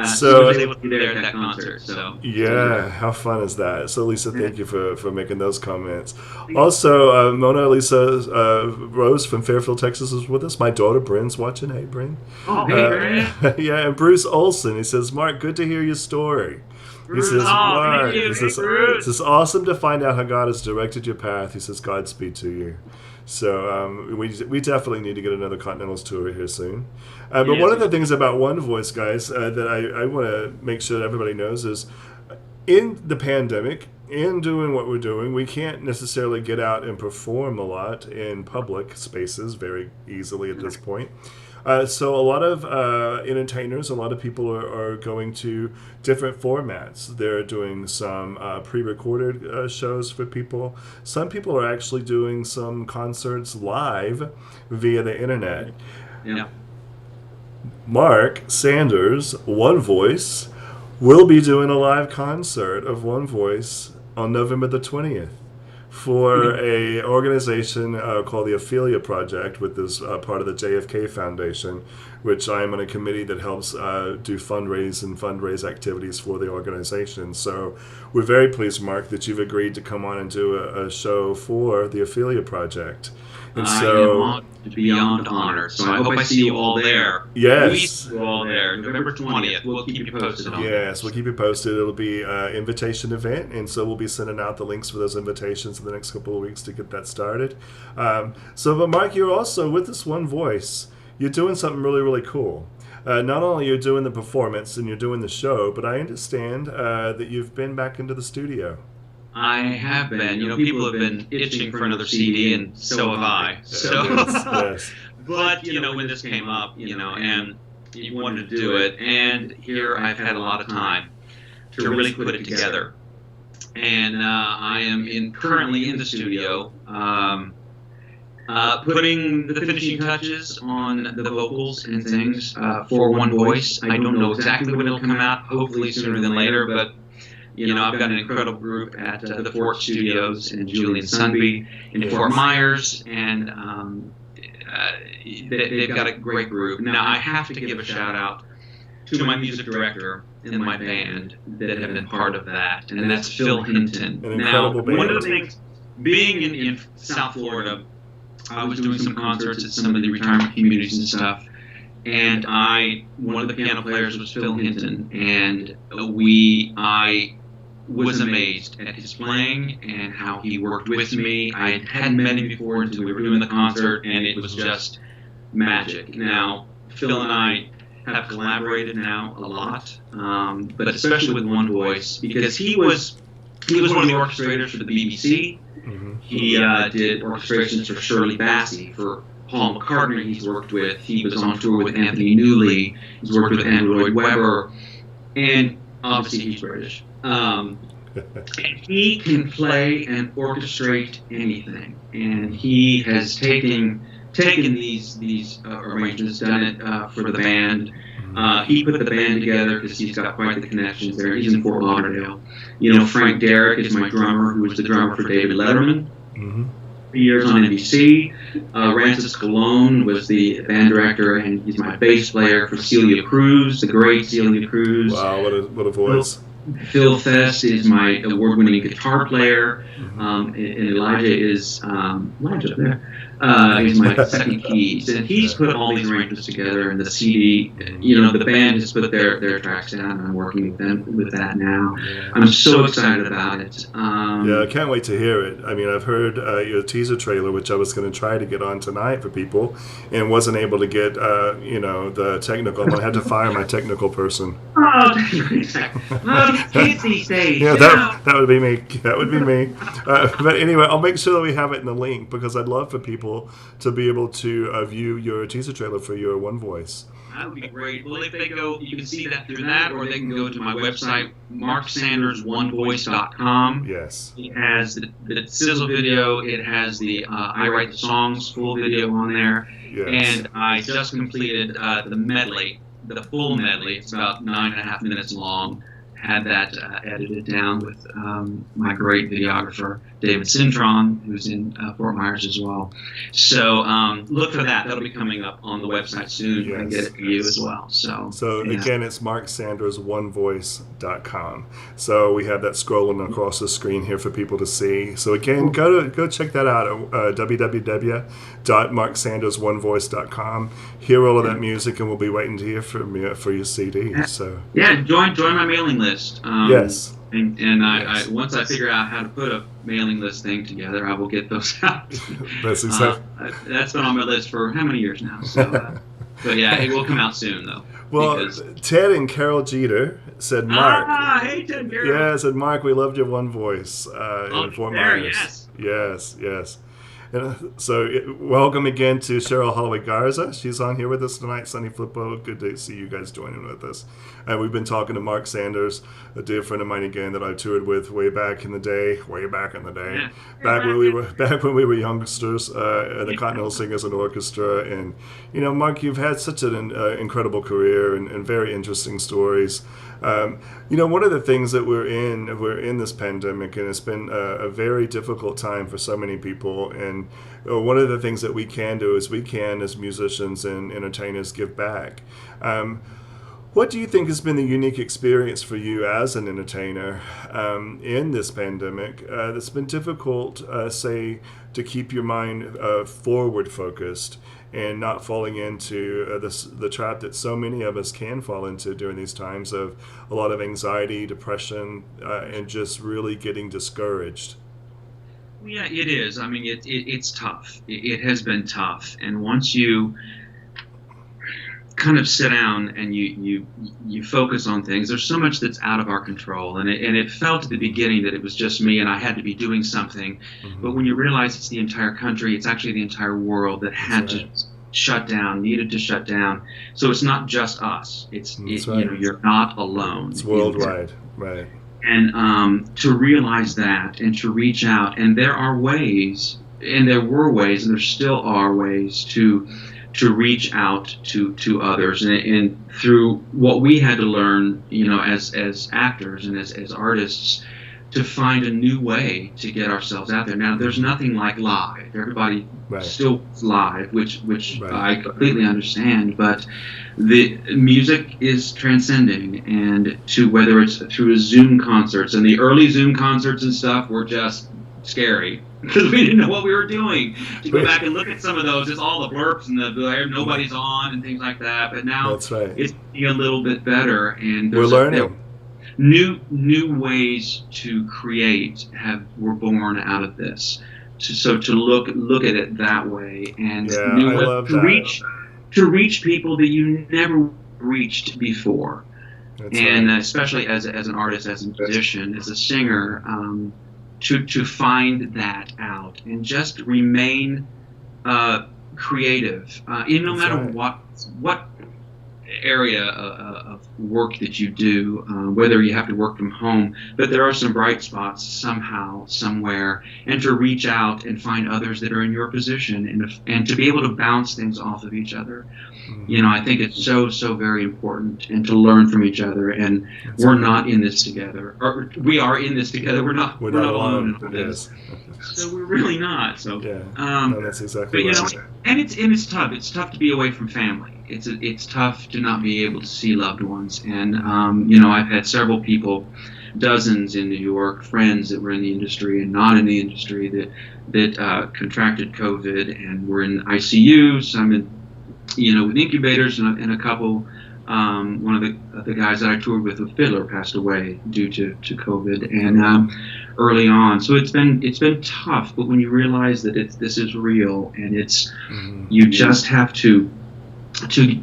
So I was able to be there at that concert. So yeah, how fun is that? So Lisa, thank you for making those comments. Also, Mona Lisa Rose from Fairfield, Texas is with us. My daughter Bryn's watching. Hey, Bryn. Oh, hey, Bryn. Yeah, and Bruce Olson. He says, Mark, good to hear your story. He says, Mark, he says, it's awesome to find out how God has directed your path. He says, Godspeed to you. So we definitely need to get another Continentals tour here soon. But one of the things about One Voice, guys, that I want to make sure that everybody knows is in the pandemic, in doing what we're doing, we can't necessarily get out and perform a lot in public spaces very easily at this point. So a lot of entertainers, a lot of people are going to different formats. They're doing some pre-recorded shows for people. Some people are actually doing some concerts live via the internet. Yeah. Mark Sanders, One Voice, will be doing a live concert of One Voice on November the 20th. For a organization called the Ophelia Project, with this part of the JFK Foundation, which I am on a committee that helps do fundraise activities for the organization. So we're very pleased, Mark, that you've agreed to come on and do a show for the Ophelia Project. And so, I am beyond honored. So I hope I see you all there. Yes. We see you all there. November 20th. We'll keep you posted on Yes, we'll keep you posted. It'll be an invitation event, and so we'll be sending out the links for those invitations in the next couple of weeks to get that started. But Mark, you're also with this One Voice. You're doing something really, really cool. Not only you're doing the performance and you're doing the show, but I understand that you've been back into the studio. I have been. You know, people have been itching for another CD, and so have I. So, yes. But you know, when this came up, you know, and you wanted to do it, and here I've had a lot of time to really put it together. And I am currently in the studio, putting the finishing touches on the vocals and things for One Voice. I don't know exactly when it'll come out. Hopefully sooner than later, but. You know, I've got an incredible group at the Fort Studios and Julian Sunby in Fort Myers, and they've got a great group. Now, I have to give a shout out to my music director and my band that have been part of that, and that's Phil Hinton. Now, one of the things, being in South Florida, I was doing some concerts at some of the retirement communities and stuff, and one of the piano players was Phil Hinton, and I was amazed at his playing and how he worked with me. I hadn't met him before until we were doing the concert, and it was just magic. Now, Phil and I have collaborated now a lot, but especially with One Voice, because he was one of the orchestrators for the BBC. Mm-hmm. He did orchestrations for Shirley Bassey, for Paul McCartney he's worked with. He was on tour with Anthony Newley. He's worked with Andrew Lloyd Webber. And obviously he's British. And he can play and orchestrate anything. And he has taken these arrangements, done it for the band. He put the band together because he's got quite the connections there. He's in Fort Lauderdale. You know, Frank Derrick is my drummer, who was the drummer for David Letterman. Mm-hmm. Years on NBC. Rancis Colon was the band director, and he's my bass player for Celia Cruz, the great Celia Cruz. Wow, what a voice. Phil Fest is my award-winning guitar player, and Elijah is Elijah up there. He's my second keys, and he's put all these arrangements together. And the CD, you know, the band has put their tracks down, and I'm working with them with that now. Yeah. I'm so excited about it. Yeah, I can't wait to hear it. I mean, I've heard your teaser trailer, which I was going to try to get on tonight for people, and wasn't able to get, the technical. I had to fire my technical person. Oh, exactly. Well, kids these days. Yeah, that would be me. That would be me. But anyway, I'll make sure that we have it in the link, because I'd love for people to be able to view your teaser trailer for your One Voice. That would be great. Well, if they go, you can see that through that, or they can go to my website, marksandersonevoice.com. Yes. It has the sizzle video. It has the I Write the Songs full video on there. Yes. And I just completed the medley the full medley. It's about 9.5 minutes long. Had that edited down with my great videographer, David Cintron, who's in Fort Myers as well. So look for that. That'll be coming up on the website soon. Yes. I can get it for you as well. So yeah. Again, it's marksandersonevoice.com. So we have that scrolling across the screen here for people to see. So again, go check that out at www.marksandersonevoice.com. Hear all of that music, and we'll be waiting to hear from you for your CD. So join my mailing list. Yes. And I once I figure out how to put a mailing list thing together, I will get those out. That's exactly. That's been on my list for how many years now? So, but yeah, it will come out soon though. Well, Ted and Carol Jeter said, Mark. Hey Ted and Carol. Yeah, said, Mark, we loved your One Voice in Fort Myers. Yes. And so welcome again to Cheryl Holloway Garza. She's on here with us tonight. Sonny Flippo, good to see you guys joining with us. And we've been talking to Mark Sanders, a dear friend of mine again that I toured with way back in the day. Yeah. Back when we were youngsters at the Continental Singers and Orchestra. And Mark, you've had such an incredible career and very interesting stories. One of the things that we're in this pandemic, and it's been a very difficult time for so many people. And one of the things that we can do is we can, as musicians and entertainers, give back. What do you think has been the unique experience for you as an entertainer in this pandemic that's been difficult, say, to keep your mind forward focused and not falling into the trap that so many of us can fall into during these times of a lot of anxiety, depression, and just really getting discouraged? Yeah, it is. I mean, it's tough. It has been tough. And once you kind of sit down and you focus on things, there's so much that's out of our control. And it felt at the beginning that it was just me and I had to be doing something. Mm-hmm. But when you realize it's the entire country, it's actually the entire world that had to shut down, needed to shut down. So it's not just us. You're not alone. It's worldwide, right? And to realize that and to reach out, and there are ways, and there were ways, and there still are ways to reach out to others, and through what we had to learn, as actors and as artists, to find a new way to get ourselves out there. Now, there's nothing like live. Everybody still live, which I completely understand, but the music is transcending, and to whether it's through Zoom concerts, and the early Zoom concerts and stuff were just scary because we didn't know what we were doing. To go back and look at some of those, it's all the blurps and the nobody's on and things like that. But now it's getting a little bit better, and we're learning. New ways to create were born out of this. So to look at it that way, and to reach people that you never reached before. Especially as an artist, as a musician, as a singer, to find that out and just remain creative. No matter what area of work that you do, whether you have to work from home, but there are some bright spots somehow, somewhere, and to reach out and find others that are in your position, and to be able to bounce things off of each other. I think it's so very important, and to learn from each other. And we're not in this together, or we are in this together. We're not alone in this. So we're really not. So that's exactly right. And it's tough. It's tough to be away from family. It's tough to not be able to see loved ones. And I've had several people, dozens in New York, friends that were in the industry and not in the industry that contracted COVID and were in ICU. Some in with incubators, and a couple. One of the guys that I toured with, a fiddler, passed away due to COVID, and early on. So it's been tough. But when you realize that this is real, and you just have to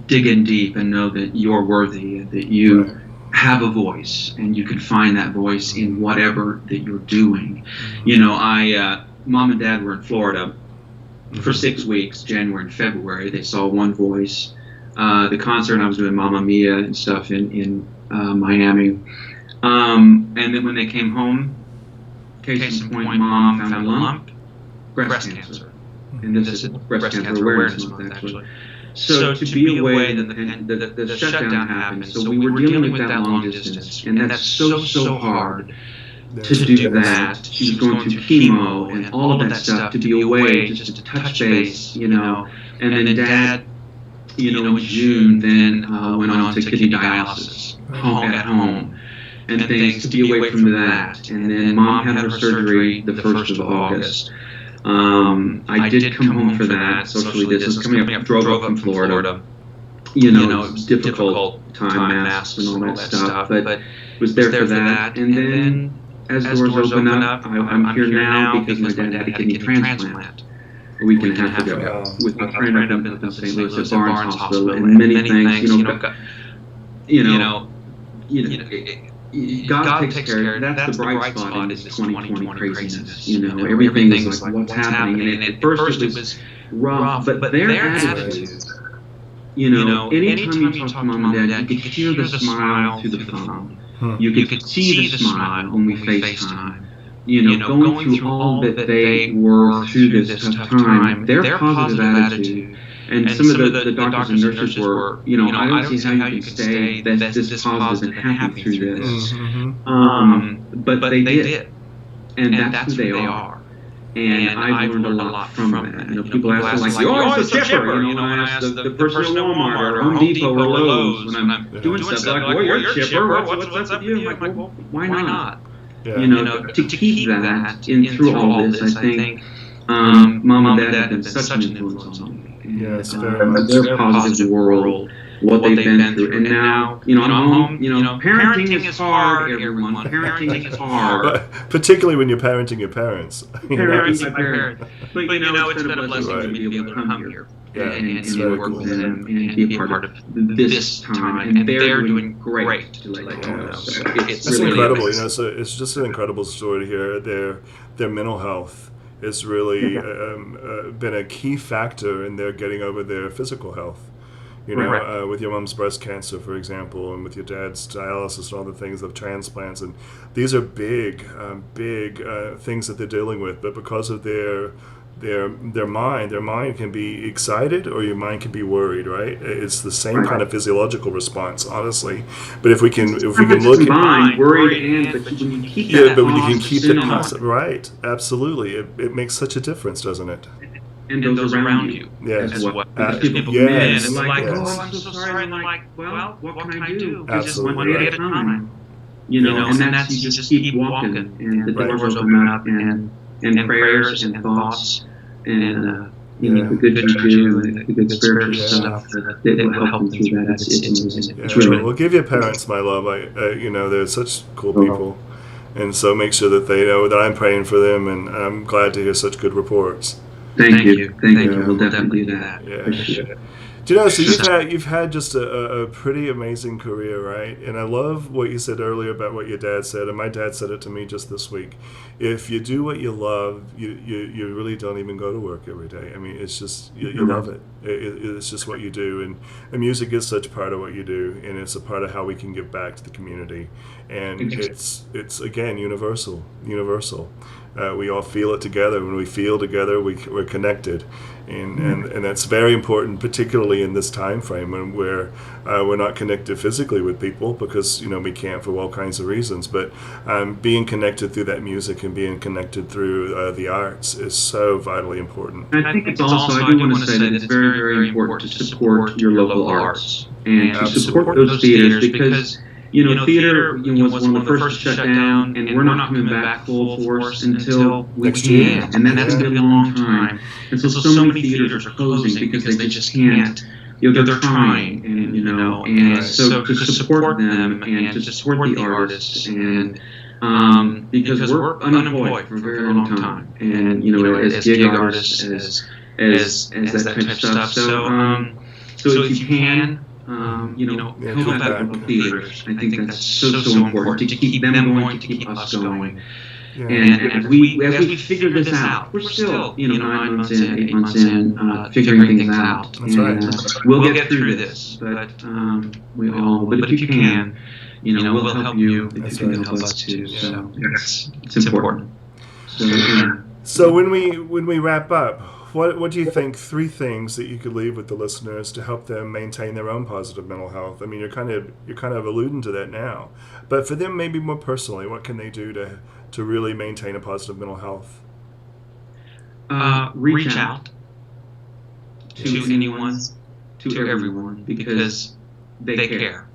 dig in deep and know that you're worthy, and that you have a voice, and you can find that voice in whatever that you're doing. Mom and Dad were in Florida for 6 weeks, January and February. They saw One Voice. The concert, I was doing Mamma Mia and stuff in Miami. And then when they came home, case in point, Mom found a lump, breast cancer. And this is breast cancer awareness month, actually. So to be away, then the shutdown happened. So we were dealing with that long distance, and that's so hard to do that. She was going through chemo and all of that stuff. To be away, just to touch base, and then Dad, in June, then went on to kidney dialysis at home, and things to be away from that. And then Mom had her surgery the 1st of August. I did come home for that, socially distanced, coming up, drove up from Florida. It was difficult time, masks and all that stuff, but was there for that. And then as doors open up, I'm here now because my dad had a kidney transplant a week and a half ago with a friend up in St. Louis at Barnes Hospital, and many things, God takes care. That's the bright spot in this 2020 craziness. Everything is like what's happening. And at first it was rough, but their attitude. Anytime you talk to Mom and Dad, you could hear the smile through the phone. You could see the smile when we FaceTime. Going through all that they were through this tough time, their positive attitude. And some of the doctors and nurses were, I don't see how you can stay this positive and happy through this. But they did. And that's who they are. And I've learned a lot from that. People ask me, like, oh, it's a chipper. When I ask the person at Walmart or Home Depot or Lowe's when I'm doing stuff, like, well, you're a chipper. What's up with you? I'm like, well, why not? To keep that in through all this, I think Mom and Dad have been such an influence on me. Yes, very much. Their positive world, what they've been through. And now, I'm home, parenting is hard, everyone. Parenting is hard. Particularly when you're parenting your parents. Parenting my parents. But, it's been a blessing to be able to come here and work with them and be a part of this time. And they're doing great to let you know. So it's really incredible, amazing. So it's just an incredible story to hear. Their mental health has really been a key factor in their getting over their physical health. With your mom's breast cancer, for example, and with your dad's dialysis and all the things of transplants, and these are big things that they're dealing with. But because of their mind can be excited or your mind can be worried, right? It's the same kind of physiological response, honestly. But if we can look at mind, worried, and but when you keep that but when you can keep it positive, right? Absolutely, it makes such a difference, doesn't it? And those around you. Yes. As well. People come in and they're like, oh, I'm so sorry. And I'm like, well, what can I do? Just one day at a time. And that's, you just keep walking. And the doors open up and prayers and thoughts and, the good juju and the good spiritual stuff that will help them through that. It's really. Well, give your parents my love. They're such cool people. And so make sure that they know that I'm praying for them, and I'm glad to hear such good reports. Thank you. We'll definitely do that. Yeah. Do so you've had just a pretty amazing career, right? And I love what you said earlier about what your dad said, and my dad said it to me just this week. If you do what you love, you really don't even go to work every day. I mean, it's just you love it. It's just what you do, and music is such a part of what you do, and it's a part of how we can give back to the community. And it's again universal. We all feel it together. When we feel together, we're connected, and that's very important, particularly in this time frame when we're not connected physically with people because we can't for all kinds of reasons. But being connected through that music and being connected through the arts is so vitally important. I think it's also, I do want to say that it's very, very important to support your local arts and to support those theaters because. Theater was one of the first to shut down, and we're not coming back full force until we can, and that's going to be a long time. And so many theaters are closing because they just can't. They're trying, and so to support them and to support the artists, and because we're unemployed for a very long time, and as gig artists, as that type of stuff. So if you can. Help out local theaters. I think that's so important to keep them going, to keep us going. Yeah. And as we figure this out, we're still 9 months in, 8 months in, figuring things out. That's right. We'll get through this, but But if you can, we'll help you. If you can help us too. So it's important. So when we wrap up, what do you think? 3 things that you could leave with the listeners to help them maintain their own positive mental health. I mean, you're kind of alluding to that now, but for them, maybe more personally, what can they do to really maintain a positive mental health? Reach out to anyone, to everyone, because they care,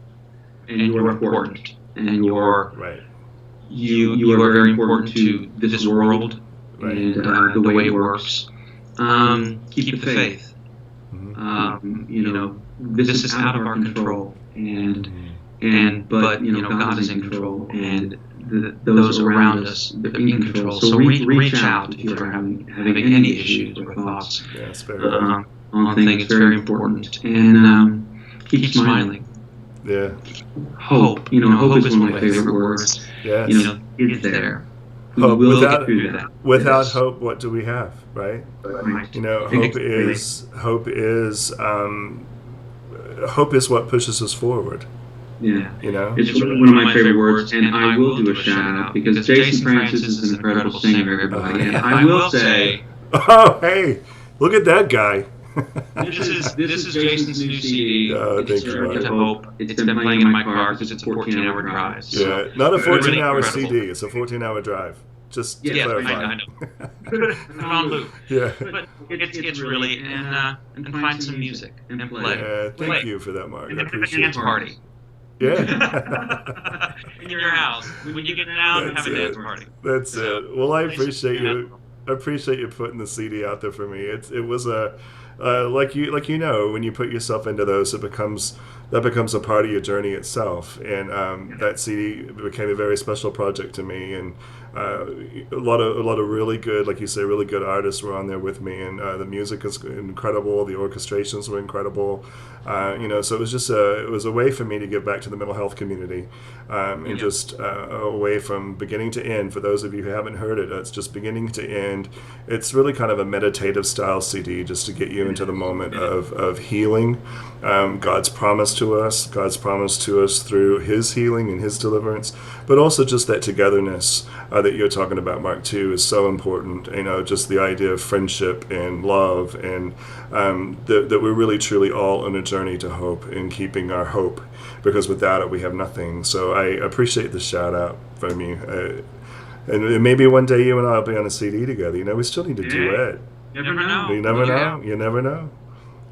and you're important, and you're right. You are very important to this world, right, and the way it works. Keep the faith. This is out of our control, but God is in control, and those around us are in control. So reach out if you're having any issues or thoughts on things. It's very important, and keep smiling. Yeah. Hope. Hope is one of my favorite words. Yes. It's there. Hope. Without yes. hope, what do we have, right? Right. Hope is what pushes us forward. Yeah. It's one of my favorite words, and I will do a shout out because Jason Francis is an incredible singer, everybody. And I will say, oh, hey, look at that guy. This is Jason's new CD. Thank you, to Hope. It's been playing in my car because it's a 14-hour drive. So. Yeah, not a 14-hour CD. It's a 14-hour drive. Just to clarify. I know. On loop. Yeah. But it's really and find some music and play. Yeah, thank you for that, Mark. I appreciate it. Dance party. Yeah. In your house, when you get down, have a dance party. That's it. Well, I appreciate you. I appreciate you putting the CD out there for me. It was a like when you put yourself into those, that becomes a part of your journey itself. And that CD became a very special project to me. And a lot of really good, like you say, really good artists were on there with me. And the music is incredible. The orchestrations were incredible. So it was just it was a way for me to give back to the mental health community, and just a way from beginning to end. For those of you who haven't heard it, it's just beginning to end. It's really kind of a meditative style CD, just to get you into the moment of healing. God's promise to us through His healing and His deliverance, but also just that togetherness that you're talking about, Mark, too, is so important. Just the idea of friendship and love, and that we're really truly all on a journey to hope and keeping our hope, because without it we have nothing. So I appreciate the shout out from you, and maybe one day you and I will be on a CD together. We still need to duet. You never know. You never know.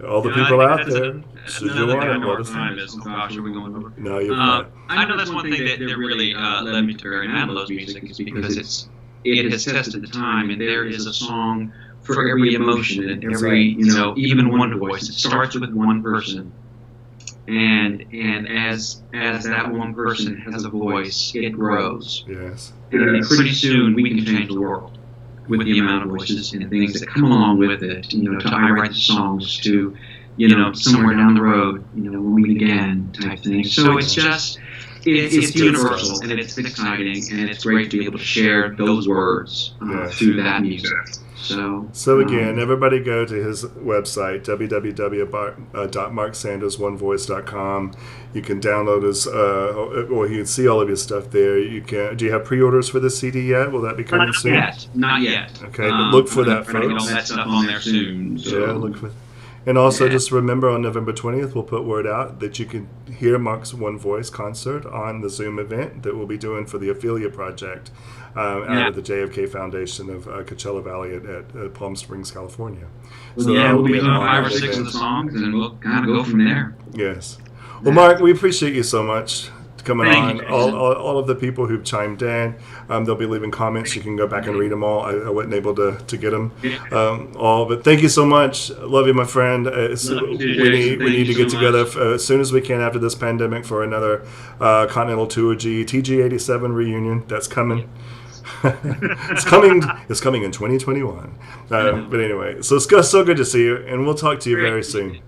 All the people out there, should you want it, let us know. Gosh, are we going over? No, you're fine. I know that's one thing that really led me to Barry Manilow's music, is because it has tested the time, and there is a song for every emotion and every, even one voice. It starts with one person, and as that one person has a voice, it grows. Yes. And pretty soon we can change the world with the amount of voices and things that come along with it. To I write the songs, to somewhere down the road, we'll meet again type thing. So it's just it's universal, and it's exciting, and it's great to be able to share those words through that music. So again, everybody go to his website, www.marksandersonevoice.com. You can download his, or you can see all of his stuff there. Do you have pre-orders for the CD yet? Will that be coming soon? Not yet. Okay, but look for that, folks. Get all that stuff on there soon. So. Yeah, look for. And also, just remember, on November 20th, we'll put word out that you can hear Mark's One Voice concert on the Zoom event that we'll be doing for the Ophelia Project out of the JFK Foundation of Coachella Valley at Palm Springs, California. So we'll be doing 5 or 6 of the songs, and we'll kind of go from there. Yes. Well, Mark, we appreciate you so much coming on. All of the people who've chimed in, they'll be leaving comments. You can go back and read them all. I wasn't able to get them all, but thank you so much. Love you, my friend. We need to get together as soon as we can after this pandemic for another Continental Tour TG87 reunion. That's coming. It's coming in 2021. But anyway, so it's so good to see you, and we'll talk to you very soon.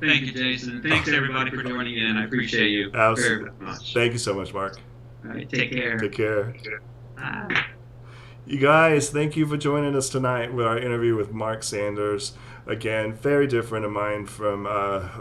Thank you, Jason. Thanks, everybody, for joining in. I appreciate you very much. Thank you so much, Mark. All right, take care. Take care. Bye. You guys, thank you for joining us tonight with our interview with Mark Sanders. Again, very different of mine from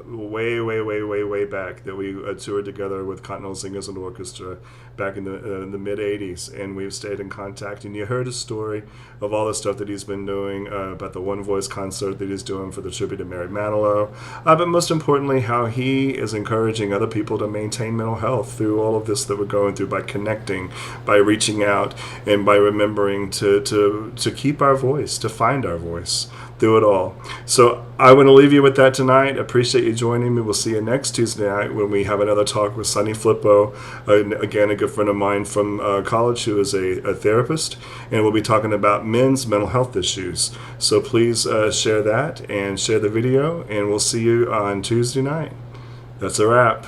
way back that we toured together with Continental Singers and Orchestra back in the mid 80s, and we've stayed in contact. And you heard his story of all the stuff that he's been doing, about the One Voice concert that he's doing for the tribute to Mary Manilow, but most importantly, how he is encouraging other people to maintain mental health through all of this that we're going through by connecting, by reaching out, and by remembering to keep our voice, to find our voice through it all. So I want to leave you with that tonight. Appreciate you joining me. We'll see you next Tuesday night when we have another talk with Sonny Flippo, again, a good friend of mine from college who is a therapist, and we'll be talking about men's mental health issues. So please share that and share the video, and we'll see you on Tuesday night. That's a wrap.